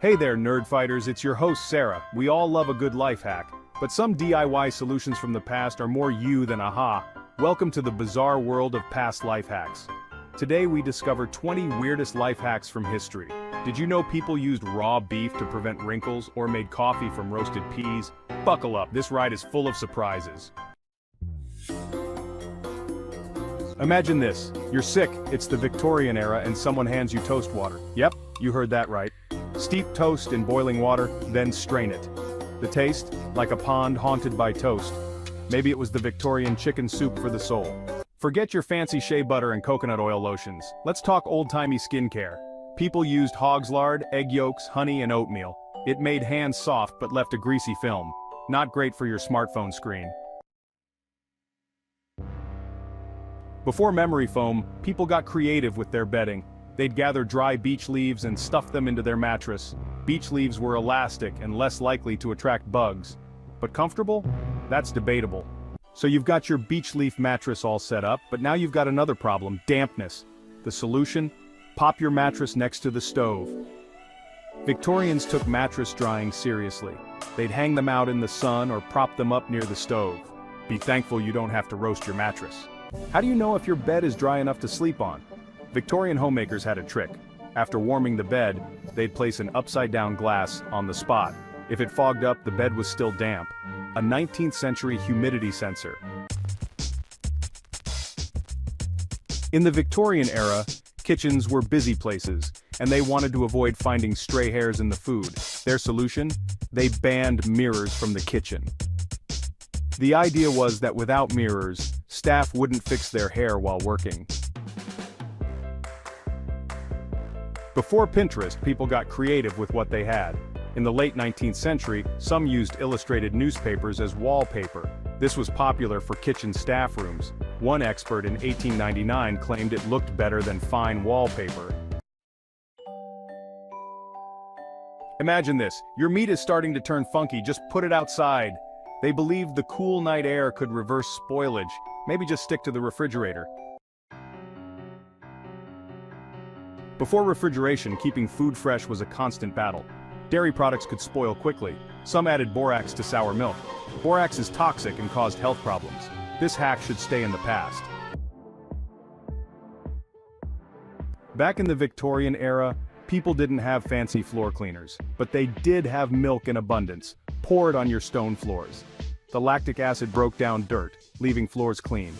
Hey there, nerd fighters, it's your host Sarah. We all love a good life hack, but some DIY solutions from the past are more you than aha. Welcome to the bizarre world of past life hacks. Today we discover 20 weirdest life hacks from history. Did you know people used raw beef to prevent wrinkles or made coffee from roasted peas? Buckle up, this ride is full of surprises. Imagine this, you're sick, it's the Victorian era and someone hands you toast water. Yep, you heard that right. Steep toast in boiling water, then strain it. The taste? Like a pond haunted by toast. Maybe it was the Victorian chicken soup for the soul. Forget your fancy shea butter and coconut oil lotions. Let's talk old-timey skincare. People used hog's lard, egg yolks, honey, and oatmeal. It made hands soft but left a greasy film. Not great for your smartphone screen. Before memory foam, people got creative with their bedding. They'd gather dry beech leaves and stuff them into their mattress. Beech leaves were elastic and less likely to attract bugs. But comfortable? That's debatable. So you've got your beech leaf mattress all set up, but now you've got another problem, dampness. The solution? Pop your mattress next to the stove. Victorians took mattress drying seriously. They'd hang them out in the sun or prop them up near the stove. Be thankful you don't have to roast your mattress. How do you know if your bed is dry enough to sleep on? Victorian homemakers had a trick. After warming the bed, they'd place an upside-down glass on the spot. If it fogged up, the bed was still damp. A 19th century humidity sensor. In the Victorian era, kitchens were busy places, and they wanted to avoid finding stray hairs in the food. Their solution? They banned mirrors from the kitchen. The idea was that without mirrors, staff wouldn't fix their hair while working. Before Pinterest, people got creative with what they had. In the late 19th century, some used illustrated newspapers as wallpaper. This was popular for kitchen staff rooms. One expert in 1899 claimed it looked better than fine wallpaper. Imagine this, your meat is starting to turn funky, just put it outside. They believed the cool night air could reverse spoilage. Maybe just stick to the refrigerator. Before refrigeration, keeping food fresh was a constant battle. Dairy products could spoil quickly. Some added borax to sour milk. Borax is toxic and caused health problems. This hack should stay in the past. Back in the Victorian era, people didn't have fancy floor cleaners, but they did have milk in abundance. Pour it on your stone floors. The lactic acid broke down dirt, leaving floors clean.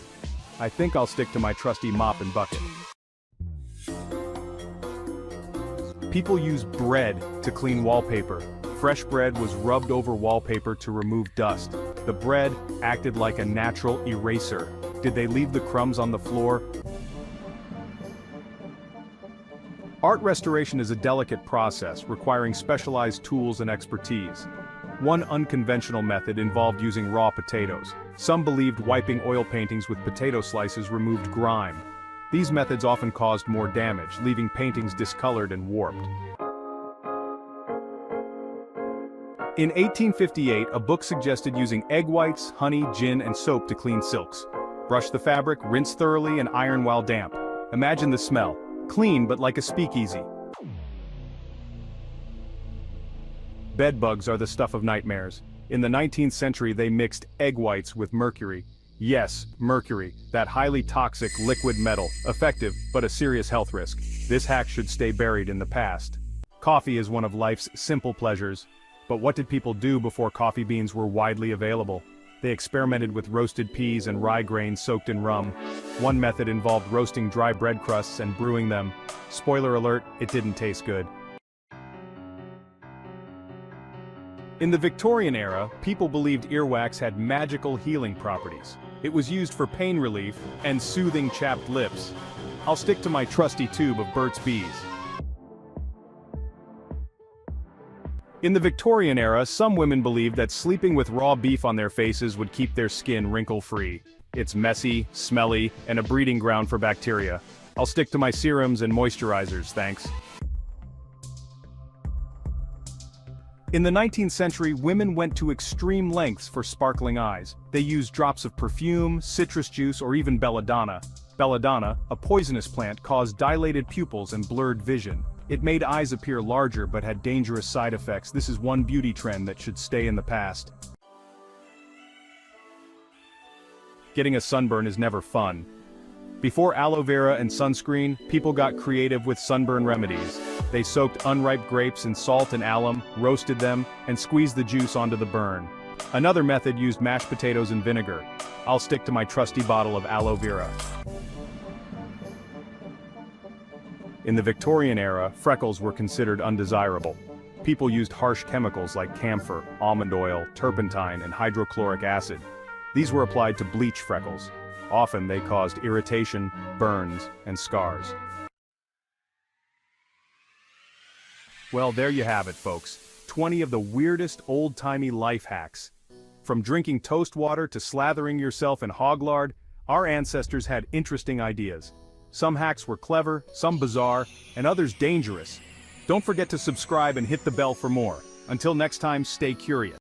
I think I'll stick to my trusty mop and bucket. People use bread to clean wallpaper. Fresh bread was rubbed over wallpaper to remove dust. The bread acted like a natural eraser. Did they leave the crumbs on the floor? Art restoration is a delicate process, requiring specialized tools and expertise. One unconventional method involved using raw potatoes. Some believed wiping oil paintings with potato slices removed grime. These methods often caused more damage, leaving paintings discolored and warped. In 1858, a book suggested using egg whites, honey, gin, and soap to clean silks. Brush the fabric, rinse thoroughly, and iron while damp. Imagine the smell. Clean, but like a speakeasy. Bed bugs are the stuff of nightmares. In the 19th century, they mixed egg whites with mercury. Yes, mercury, that highly toxic liquid metal, effective, but a serious health risk. This hack should stay buried in the past. Coffee is one of life's simple pleasures. But what did people do before coffee beans were widely available? They experimented with roasted peas and rye grains soaked in rum. One method involved roasting dry bread crusts and brewing them. Spoiler alert, it didn't taste good. In the Victorian era, people believed earwax had magical healing properties. It was used for pain relief and soothing chapped lips. I'll stick to my trusty tube of Burt's Bees. In the Victorian era, some women believed that sleeping with raw beef on their faces would keep their skin wrinkle-free. It's messy, smelly, and a breeding ground for bacteria. I'll stick to my serums and moisturizers, thanks. In the 19th century, women went to extreme lengths for sparkling eyes. They used drops of perfume, citrus juice, or even belladonna. Belladonna, a poisonous plant, caused dilated pupils and blurred vision. It made eyes appear larger but had dangerous side effects. This is one beauty trend that should stay in the past. Getting a sunburn is never fun. Before aloe vera and sunscreen, people got creative with sunburn remedies. They soaked unripe grapes in salt and alum, roasted them, and squeezed the juice onto the burn. Another method used mashed potatoes and vinegar. I'll stick to my trusty bottle of aloe vera. In the Victorian era, freckles were considered undesirable. People used harsh chemicals like camphor, almond oil, turpentine, and hydrochloric acid. These were applied to bleach freckles. Often they caused irritation, burns, and scars. Well, there you have it, folks. 20 of the weirdest old-timey life hacks. From drinking toast water to slathering yourself in hog lard, our ancestors had interesting ideas. Some hacks were clever, some bizarre, and others dangerous. Don't forget to subscribe and hit the bell for more. Until next time, stay curious.